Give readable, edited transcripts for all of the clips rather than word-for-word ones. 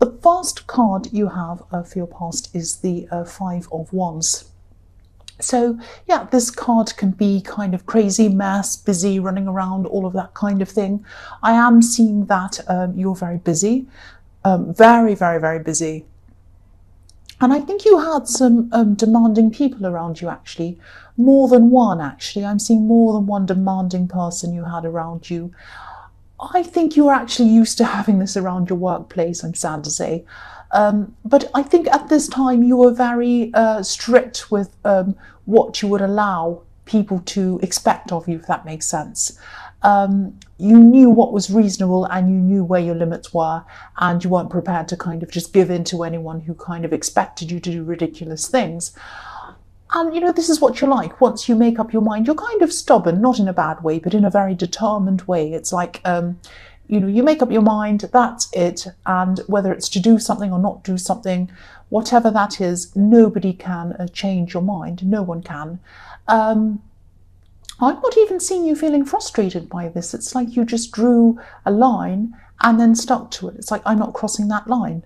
The first card you have for your past is the Five of Wands. So yeah, this card can be kind of crazy, mess, busy, running around, all of that kind of thing. I am seeing that you're very busy, very, very, very busy. And I think you had some demanding people around you, actually. More than one, actually. I'm seeing more than one demanding person you had around you. I think you were actually used to having this around your workplace, I'm sad to say. But I think at this time you were very strict with what you would allow people to expect of you, if that makes sense. You knew what was reasonable and you knew where your limits were, and you weren't prepared to kind of just give in to anyone who kind of expected you to do ridiculous things. And, you know, this is what you're like. Once you make up your mind, you're kind of stubborn, not in a bad way, but in a very determined way. It's like, you know, you make up your mind, that's it. And whether it's to do something or not do something, whatever that is, nobody can change your mind. No one can. I'm not even seeing you feeling frustrated by this. It's like you just drew a line and then stuck to it. It's like, I'm not crossing that line.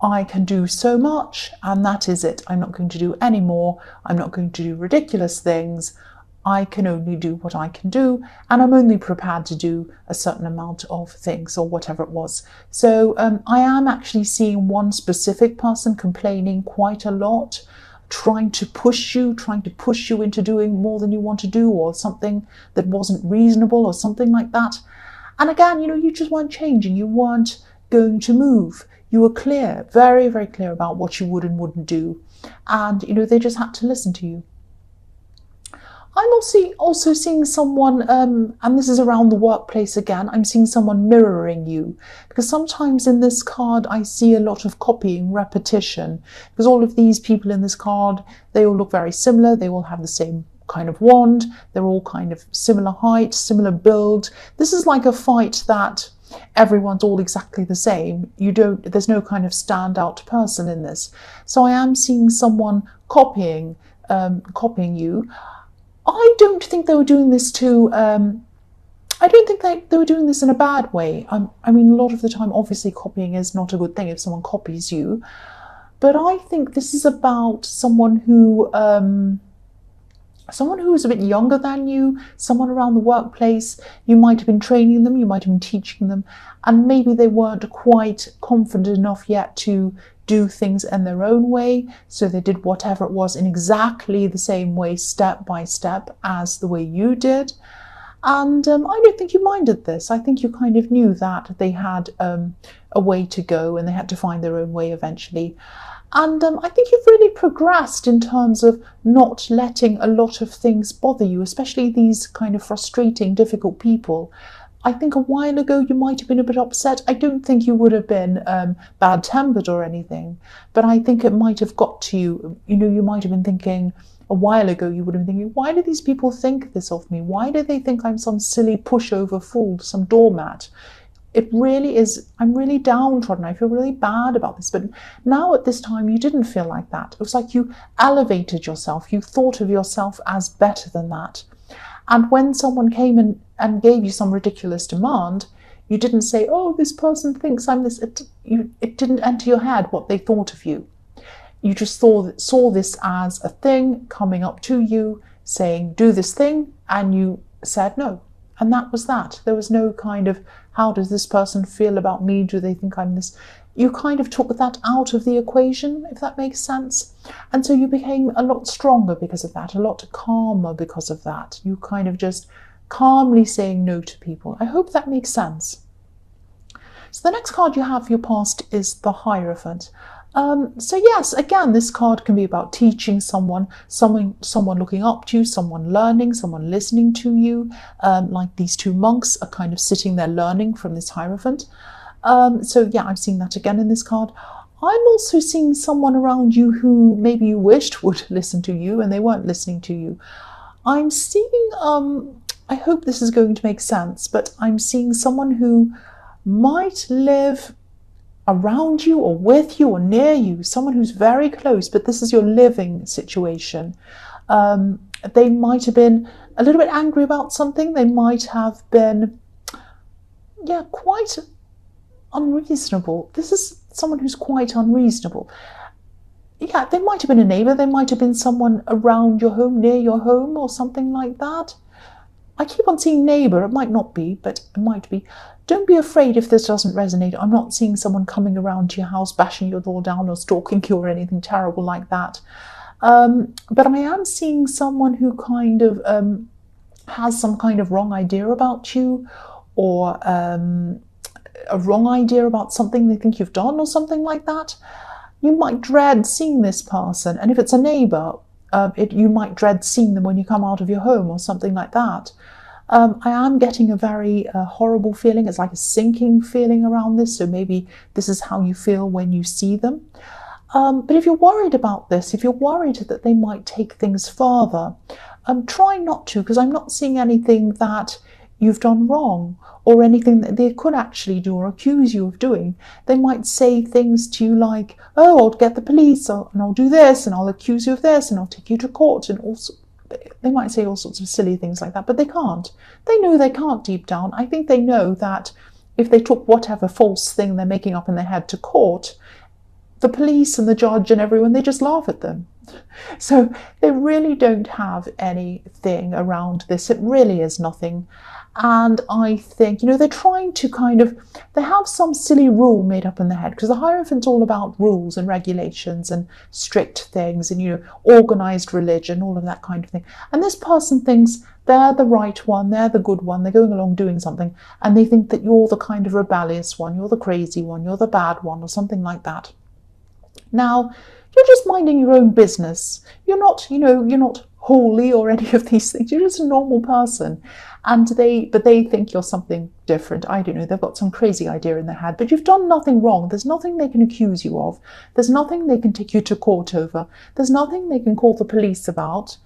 I can do so much and that is it. I'm not going to do any more. I'm not going to do ridiculous things. I can only do what I can do, and I'm only prepared to do a certain amount of things or whatever it was. So I am actually seeing one specific person complaining quite a lot, trying to push you into doing more than you want to do, or something that wasn't reasonable or something like that. And again, you know, you just weren't changing. You weren't going to move. You were clear, very, very clear about what you would and wouldn't do. And, you know, they just had to listen to you. I'm also seeing someone, and this is around the workplace again, I'm seeing someone mirroring you. Because sometimes in this card, I see a lot of copying, repetition. Because all of these people in this card, they all look very similar. They all have the same kind of wand. They're all kind of similar height, similar build. This is like a fight that everyone's all exactly the same. There's no kind of standout person in this. So I am seeing someone copying you. I don't think they were doing this I don't think they were doing this in a bad way. I mean, a lot of the time, obviously, copying is not a good thing if someone copies you. But I think this is about someone who is a bit younger than you, someone around the workplace. You might have been training them, you might have been teaching them, and maybe they weren't quite confident enough yet to do things in their own way, so they did whatever it was in exactly the same way, step by step, as the way you did. And I don't think you minded this. I think you kind of knew that they had a way to go and they had to find their own way eventually. And I think you've really progressed in terms of not letting a lot of things bother you, especially these kind of frustrating, difficult people. I think a while ago you might have been a bit upset. I don't think you would have been bad-tempered or anything, but I think it might have got to you. You know, you might have been thinking, a while ago you would have been thinking, why do these people think this of me? Why do they think I'm some silly pushover fool, some doormat? It really is, I'm really downtrodden. I feel really bad about this. But now at this time, you didn't feel like that. It was like you elevated yourself. You thought of yourself as better than that. And when someone came and gave you some ridiculous demand, you didn't say, oh, this person thinks I'm this. It didn't enter your head what they thought of you. You just saw this as a thing coming up to you, saying, do this thing, and you said no. And that was that. There was no kind of, how does this person feel about me? Do they think I'm this? You kind of took that out of the equation, if that makes sense. And so you became a lot stronger because of that, a lot calmer because of that. You kind of just calmly saying no to people. I hope that makes sense. So the next card you have for your past is the Hierophant. So yes, again, this card can be about teaching someone looking up to you, someone learning, someone listening to you, like these two monks are kind of sitting there learning from this Hierophant. So yeah, I'm seeing that again in this card. I'm also seeing someone around you who maybe you wished would listen to you and they weren't listening to you. I'm seeing, I hope this is going to make sense, but I'm seeing someone who might live around you or with you or near you, someone who's very close, but this is your living situation. They might have been a little bit angry about something. They might have been, yeah, quite unreasonable. This is someone who's quite unreasonable. Yeah, they might have been a neighbour, they might have been someone around your home, near your home, or something like that. I keep on seeing neighbour, it might not be, but it might be. Don't be afraid if this doesn't resonate. I'm not seeing someone coming around to your house, bashing your door down or stalking you or anything terrible like that. But I am seeing someone who kind of has some kind of wrong idea about you, or a wrong idea about something they think you've done or something like that. You might dread seeing this person, and if it's a neighbour, you might dread seeing them when you come out of your home or something like that. I am getting a very horrible feeling. It's like a sinking feeling around this, so maybe this is how you feel when you see them. But if you're worried about this, if you're worried that they might take things further, try not to, because I'm not seeing anything that you've done wrong or anything that they could actually do or accuse you of doing. They might say things to you like, oh, I'll get the police, and I'll do this, and I'll accuse you of this, and I'll take you to court, and also they might say all sorts of silly things like that, but they can't. They know they can't deep down. I think they know that if they took whatever false thing they're making up in their head to court, the police and the judge and everyone, they just laugh at them. So they really don't have anything around this. It really is nothing. And I think, they're trying to they have some silly rule made up in their head, because the Hierophant's all about rules and regulations and strict things and, organized religion, all of that kind of thing. And this person thinks they're the right one, they're the good one, they're going along doing something, and they think that you're the kind of rebellious one, you're the crazy one, you're the bad one, or something like that. Now, you're just minding your own business. You're not, you're not holy or any of these things. You're just a normal person. But they think you're something different. I don't know. They've got some crazy idea in their head. But you've done nothing wrong. There's nothing they can accuse you of. There's nothing they can take you to court over. There's nothing they can call the police about.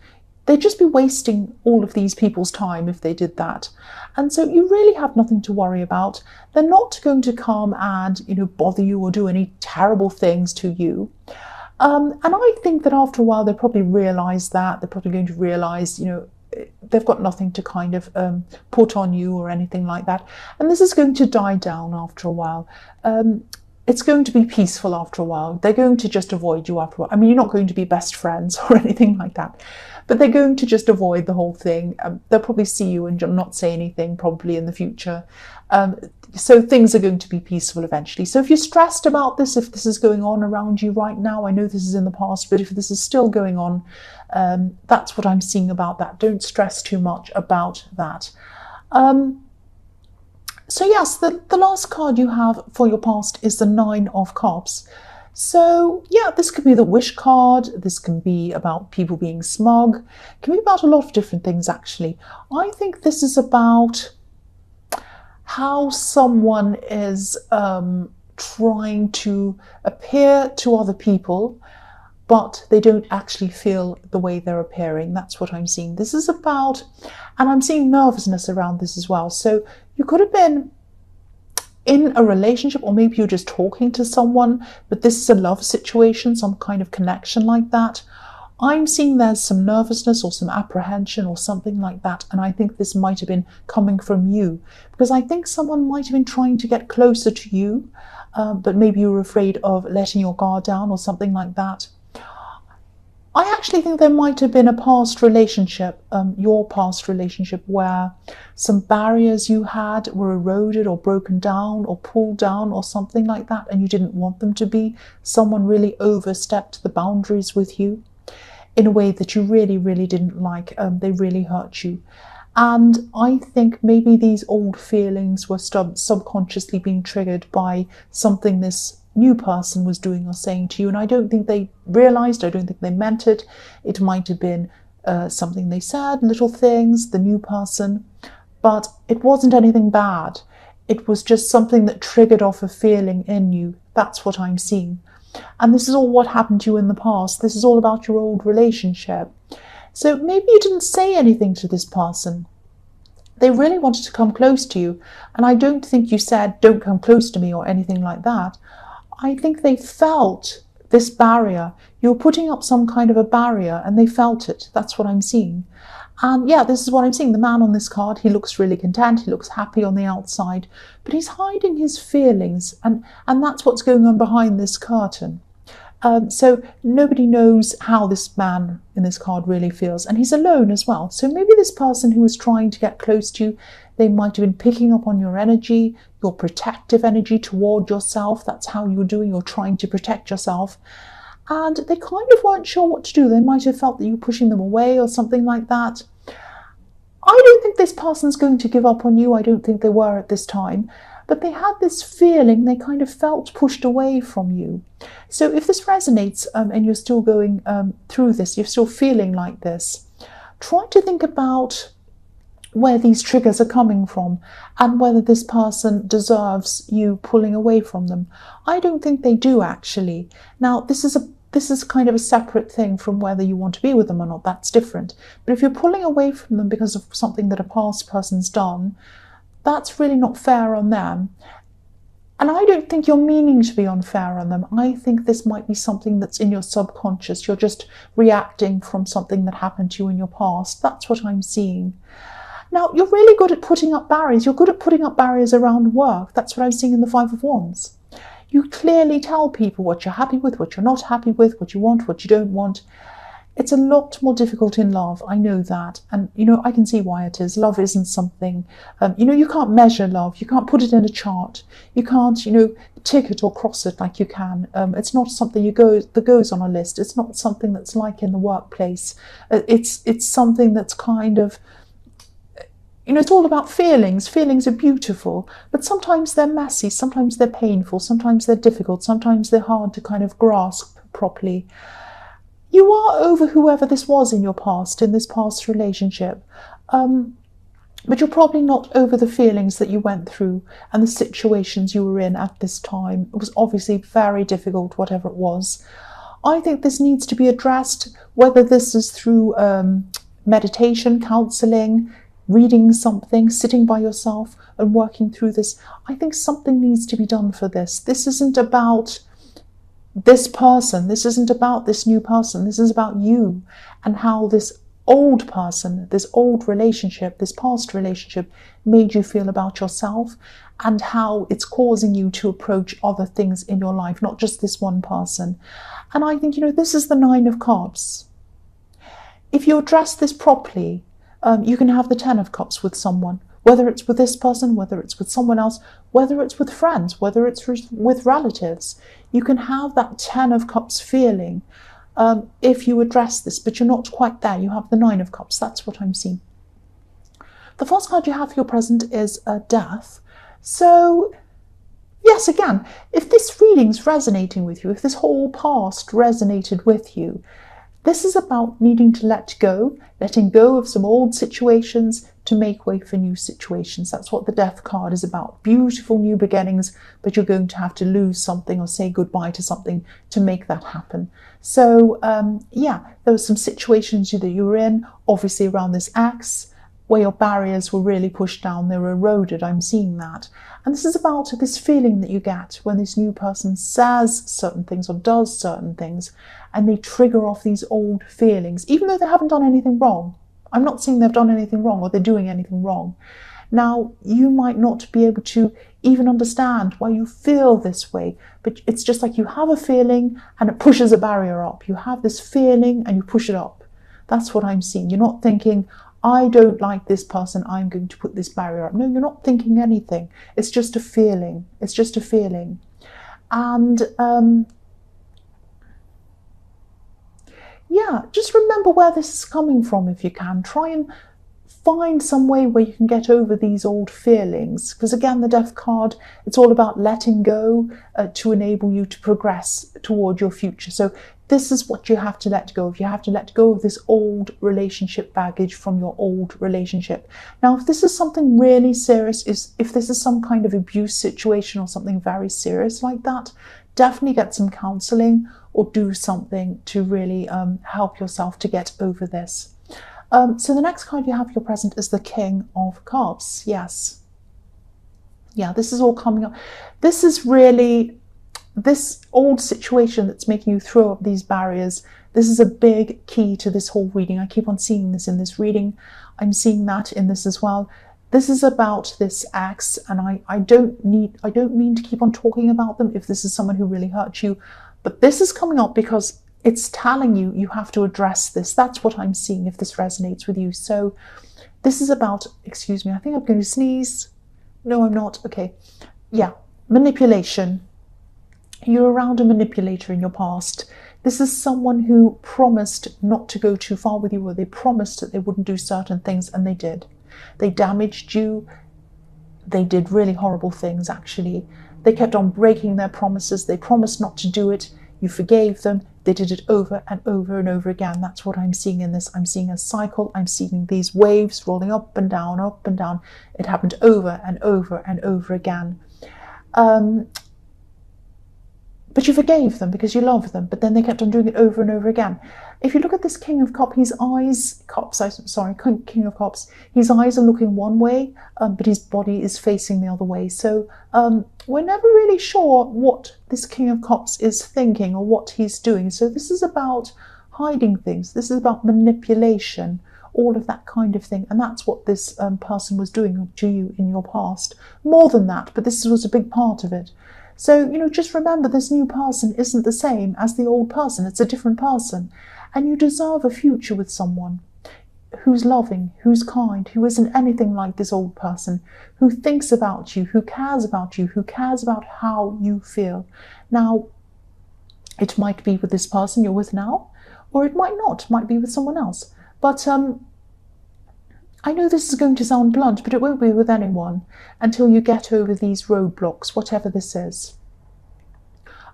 They'd just be wasting all of these people's time if they did that. And so you really have nothing to worry about. They're not going to come and, bother you or do any terrible things to you. And I think that after a while, they probably realise that. They're probably going to realise, they've got nothing to kind of put on you or anything like that. And this is going to die down after a while. It's going to be peaceful after a while. They're going to just avoid you after a while. I mean, you're not going to be best friends or anything like that, but they're going to just avoid the whole thing. They'll probably see you and not say anything probably in the future. So things are going to be peaceful eventually. So if you're stressed about this, if this is going on around you right now, I know this is in the past, but if this is still going on, that's what I'm seeing about that. Don't stress too much about that. So yes, the last card you have for your past is the Nine of Cups. So yeah, this could be the wish card. This can be about people being smug. It can be about a lot of different things, actually. I think this is about how someone is trying to appear to other people, but they don't actually feel the way they're appearing. That's what I'm seeing. This is about, and I'm seeing nervousness around this as well. So you could have been in a relationship, or maybe you're just talking to someone, but this is a love situation, some kind of connection like that. I'm seeing there's some nervousness or some apprehension or something like that, and I think this might have been coming from you, because I think someone might have been trying to get closer to you, but maybe you were afraid of letting your guard down or something like that. I actually think there might have been a past relationship, your past relationship, where some barriers you had were eroded or broken down or pulled down or something like that, and you didn't want them to be. Someone really overstepped the boundaries with you in a way that you really, really didn't like. They really hurt you. And I think maybe these old feelings were subconsciously being triggered by something this new person was doing or saying to you. And I don't think they realised, I don't think they meant it. It might have been something they said, little things, the new person, but it wasn't anything bad. It was just something that triggered off a feeling in you. That's what I'm seeing. And this is all what happened to you in the past. This is all about your old relationship. So maybe you didn't say anything to this person. They really wanted to come close to you. And I don't think you said, don't come close to me or anything like that. I think they felt this barrier. You were putting up some kind of a barrier and they felt it. That's what I'm seeing. And yeah, this is what I'm seeing. The man on this card, he looks really content, he looks happy on the outside, but he's hiding his feelings, and that's what's going on behind this curtain. So nobody knows how this man in this card really feels, and he's alone as well. So maybe this person who was trying to get close to you, they might have been picking up on your energy, your protective energy toward yourself. That's how you're doing, you're trying to protect yourself. And they kind of weren't sure what to do. They might have felt that you were pushing them away or something like that. I don't think this person's going to give up on you. I don't think they were at this time. But they had this feeling, they kind of felt pushed away from you. So if this resonates and you're still going through this, you're still feeling like this, try to think about where these triggers are coming from and whether this person deserves you pulling away from them. I don't think they do, actually. Now, this is kind of a separate thing from whether you want to be with them or not. That's different. But if you're pulling away from them because of something that a past person's done, that's really not fair on them. And I don't think you're meaning to be unfair on them. I think this might be something that's in your subconscious. You're just reacting from something that happened to you in your past. That's what I'm seeing. Now, you're really good at putting up barriers. You're good at putting up barriers around work. That's what I'm seeing in the Five of Wands. You clearly tell people what you're happy with, what you're not happy with, what you want, what you don't want. It's a lot more difficult in love. I know that. And, I can see why it is. Love isn't something, you can't measure love. You can't put it in a chart. You can't, tick it or cross it like you can. It's not something that goes on a list. It's not something that's like in the workplace. It's something that's kind of, it's all about feelings. Feelings are beautiful, but sometimes they're messy. Sometimes they're painful. Sometimes they're difficult. Sometimes they're hard to kind of grasp properly. You are over whoever this was in your past, in this past relationship. But you're probably not over the feelings that you went through and the situations you were in at this time. It was obviously very difficult, whatever it was. I think this needs to be addressed, whether this is through meditation, counselling, reading something, sitting by yourself and working through this. I think something needs to be done for this. This isn't about this person. This isn't about this new person. This is about you and how this old person, this old relationship, this past relationship made you feel about yourself and how it's causing you to approach other things in your life, not just this one person. And I think, this is the Nine of Cups. If you address this properly, you can have the Ten of Cups with someone, whether it's with this person, whether it's with someone else, whether it's with friends, whether it's with relatives. You can have that Ten of Cups feeling if you address this, but you're not quite there. You have the Nine of Cups. That's what I'm seeing. The first card you have for your present is Death. So, yes, again, if this reading's resonating with you, if this whole past resonated with you, this is about needing to letting go of some old situations to make way for new situations. That's what the Death card is about. Beautiful new beginnings, but you're going to have to lose something or say goodbye to something to make that happen. So, there were some situations that you were in, obviously around this ex, where your barriers were really pushed down, they were eroded. I'm seeing that. And this is about this feeling that you get when this new person says certain things or does certain things, and they trigger off these old feelings, even though they haven't done anything wrong. I'm not saying they've done anything wrong or they're doing anything wrong. Now, you might not be able to even understand why you feel this way, but it's just like you have a feeling and it pushes a barrier up. You have this feeling and you push it up. That's what I'm seeing. You're not thinking, I don't like this person, I'm going to put this barrier up. No, you're not thinking anything. It's just a feeling. It's just a feeling. And just remember where this is coming from if you can. Try and find some way where you can get over these old feelings. Because again, the Death card, it's all about letting go to enable you to progress toward your future. So this is what you have to let go of. You have to let go of this old relationship baggage from your old relationship. Now, if this is something really serious, if this is some kind of abuse situation or something very serious like that, definitely get some counselling or do something to really help yourself to get over this. So the next card you have for your present is the King of Cups. Yes. Yeah, this is all coming up. This is really this old situation that's making you throw up these barriers, This is a big key to this whole reading. I keep on seeing this in this reading. I'm seeing that in this as well. This is about this ex, and I don't mean to keep on talking about them if this is someone who really hurt you, but this is coming up because it's telling you you have to address this. That's what I'm seeing if this resonates with you. So this is about, excuse me, I think I'm going to sneeze. No, I'm not. Okay. Yeah. Manipulation. You're around a manipulator in your past. This is someone who promised not to go too far with you, or they promised that they wouldn't do certain things, and they did. They damaged you. They did really horrible things, actually. They kept on breaking their promises. They promised not to do it. You forgave them. They did it over and over and over again. That's what I'm seeing in this. I'm seeing a cycle. I'm seeing these waves rolling up and down, up and down. It happened over and over and over again. But you forgave them because you love them, but then they kept on doing it over and over again. If you look at this King of Cups, his eyes, King of Cups, his eyes are looking one way, but his body is facing the other way. So we're never really sure what this King of Cups is thinking or what he's doing. So this is about hiding things. This is about manipulation, all of that kind of thing. And that's what this person was doing to you in your past. More than that, but this was a big part of it. So, just remember, this new person isn't the same as the old person. It's a different person. And you deserve a future with someone who's loving, who's kind, who isn't anything like this old person, who thinks about you, who cares about you, who cares about how you feel. Now, it might be with this person you're with now, or it might not. It might be with someone else. But I know this is going to sound blunt, but it won't be with anyone until you get over these roadblocks, whatever this is.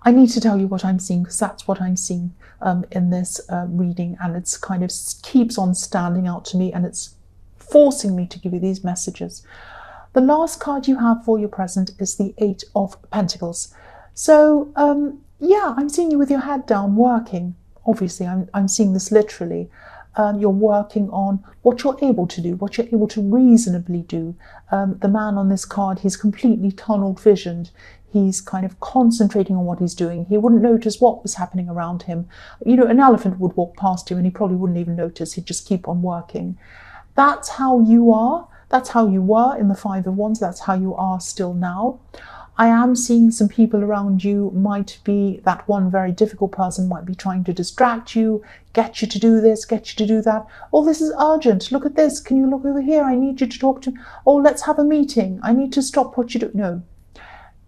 I need to tell you what I'm seeing, because that's what I'm seeing in this reading, and it's kind of keeps on standing out to me, and it's forcing me to give you these messages. The last card you have for your present is the Eight of Pentacles. So, yeah, I'm seeing you with your head down working. Obviously, I'm seeing this literally. You're working on what you're able to do, what you're able to reasonably do. The man on this card, he's completely tunnel visioned. He's kind of concentrating on what he's doing. He wouldn't notice what was happening around him. An elephant would walk past him and he probably wouldn't even notice. He'd just keep on working. That's how you are. That's how you were in the Five of Wands. That's how you are still now. I am seeing some people around you might be, that one very difficult person might be trying to distract you, get you to do this, get you to do that. Oh, this is urgent. Look at this. Can you look over here? I need you to talk to. Oh, let's have a meeting. I need to stop what you do. No,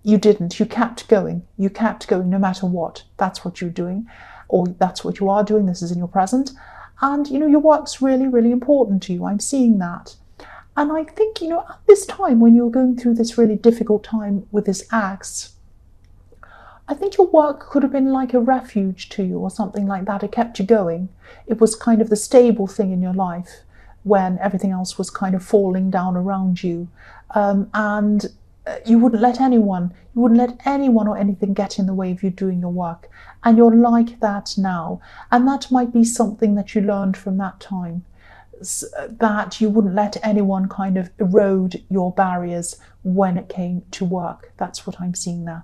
you didn't. You kept going. You kept going no matter what. That's what you're doing, or that's what you are doing. This is in your present. And, your work's really, really important to you. I'm seeing that. And I think, at this time when you're going through this really difficult time with this ex, I think your work could have been like a refuge to you or something like that. It kept you going. It was kind of the stable thing in your life when everything else was kind of falling down around you. And you wouldn't let anyone or anything get in the way of you doing your work. And you're like that now. And that might be something that you learned from that time, that you wouldn't let anyone kind of erode your barriers when it came to work. That's what I'm seeing there.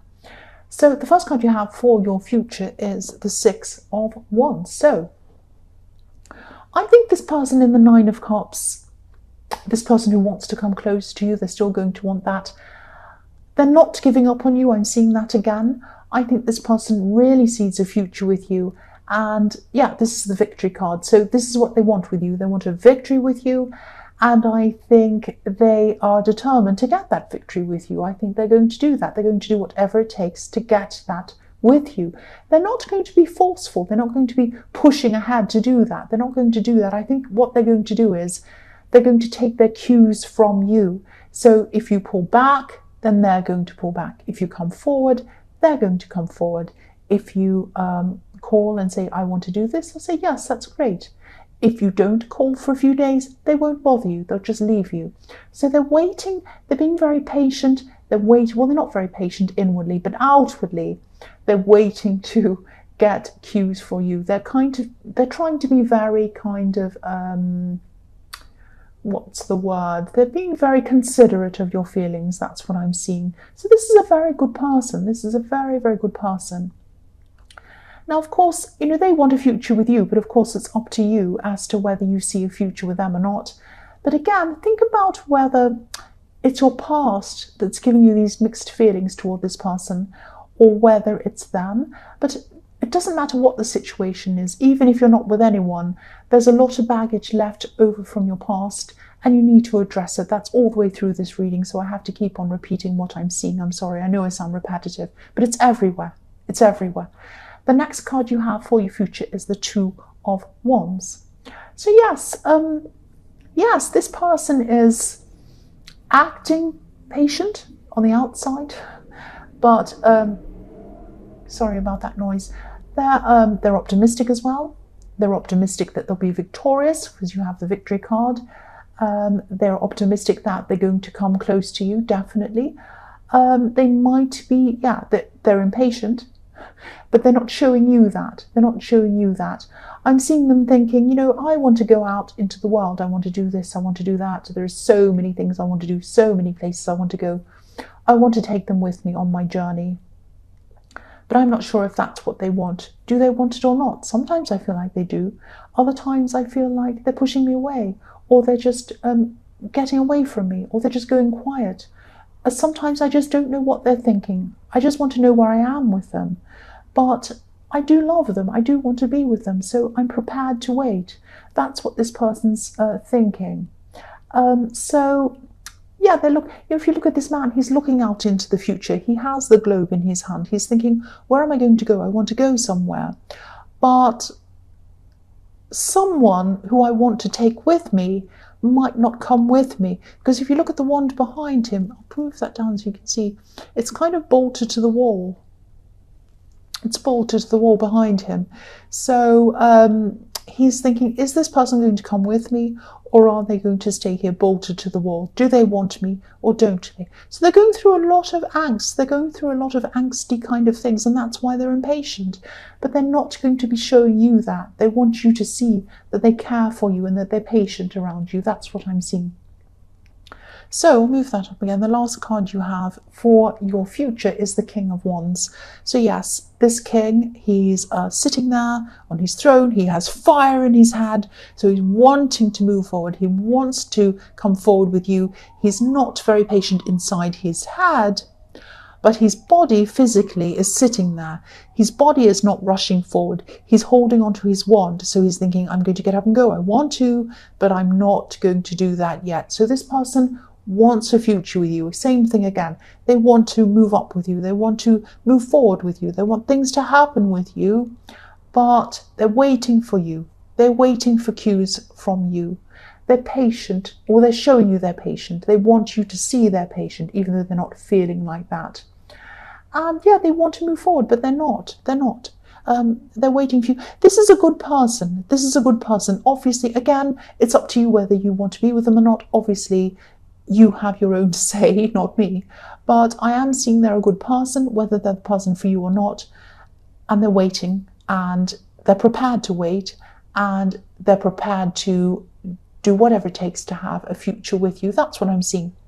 So the first card you have for your future is the Six of Wands. So I think this person in the Nine of Cups, this person who wants to come close to you, they're still going to want that. They're not giving up on you. I'm seeing that again. I think this person really sees a future with you. And yeah, this is the victory card. So this is what they want with you. They want a victory with you. And I think they are determined to get that victory with you. I think they're going to do that. They're going to do whatever it takes to get that with you. They're not going to be forceful. They're not going to be pushing ahead to do that. They're not going to do that. I think what they're going to do is they're going to take their cues from you. So if you pull back, then they're going to pull back. If you come forward, they're going to come forward. If you call and say, I want to do this, they'll say, yes, that's great. If you don't call for a few days, they won't bother you. They'll just leave you. So they're waiting. They're being very patient. They're waiting. Well, they're not very patient inwardly, but outwardly, they're waiting to get cues for you. They're trying to be very kind of, what's the word? They're being very considerate of your feelings. That's what I'm seeing. So this is a very good person. This is a very, very good person. Now, of course, they want a future with you, but of course it's up to you as to whether you see a future with them or not. But again, think about whether it's your past that's giving you these mixed feelings toward this person, or whether it's them. But it doesn't matter what the situation is. Even if you're not with anyone, there's a lot of baggage left over from your past, and you need to address it. That's all the way through this reading, so I have to keep on repeating what I'm seeing. I'm sorry, I know I sound repetitive, but it's everywhere. It's everywhere. The next card you have for your future is the Two of Wands. So yes, this person is acting patient on the outside, but sorry about that noise. They're optimistic as well. They're optimistic that they'll be victorious because you have the victory card. They're optimistic that they're going to come close to you, definitely. They might be, they're impatient, but they're not showing you that. They're not showing you that. I'm seeing them thinking, I want to go out into the world. I want to do this. I want to do that. There's so many things I want to do, so many places I want to go. I want to take them with me on my journey. But I'm not sure if that's what they want. Do they want it or not? Sometimes I feel like they do. Other times I feel like they're pushing me away, or they're just getting away from me, or they're just going quiet. Sometimes I just don't know what they're thinking. I just want to know where I am with them. But I do love them. I do want to be with them. So I'm prepared to wait. That's what this person's thinking. Yeah, if you look at this man, he's looking out into the future. He has the globe in his hand. He's thinking, where am I going to go? I want to go somewhere. But someone who I want to take with me might not come with me. Because if you look at the wand behind him, I'll move that down so you can see, it's kind of bolted to the wall. It's bolted to the wall behind him. So he's thinking, is this person going to come with me, or are they going to stay here bolted to the wall? Do they want me or don't they? So they're going through a lot of angst. They're going through a lot of angsty kind of things, and that's why they're impatient. But they're not going to be showing you that. They want you to see that they care for you and that they're patient around you. That's what I'm seeing. So we'll move that up again. The last card you have for your future is the King of Wands. So yes, this king, he's sitting there on his throne. He has fire in his head. So he's wanting to move forward. He wants to come forward with you. He's not very patient inside his head, but his body physically is sitting there. His body is not rushing forward. He's holding onto his wand. So he's thinking, I'm going to get up and go. I want to, but I'm not going to do that yet. So this person wants a future with you. Same thing again. They want to move up with you. They want to move forward with you. They want things to happen with you, but they're waiting for you. They're waiting for cues from you. They're patient, or they're showing you they're patient. They want you to see they're patient, even though they're not feeling like that. And yeah, they want to move forward, but they're not. They're not. They're waiting for you. This is a good person. This is a good person. Obviously, again, it's up to you whether you want to be with them or not. Obviously, you have your own say, not me. But I am seeing they're a good person, whether they're the person for you or not. And they're waiting, and they're prepared to wait, and they're prepared to do whatever it takes to have a future with you. That's what I'm seeing.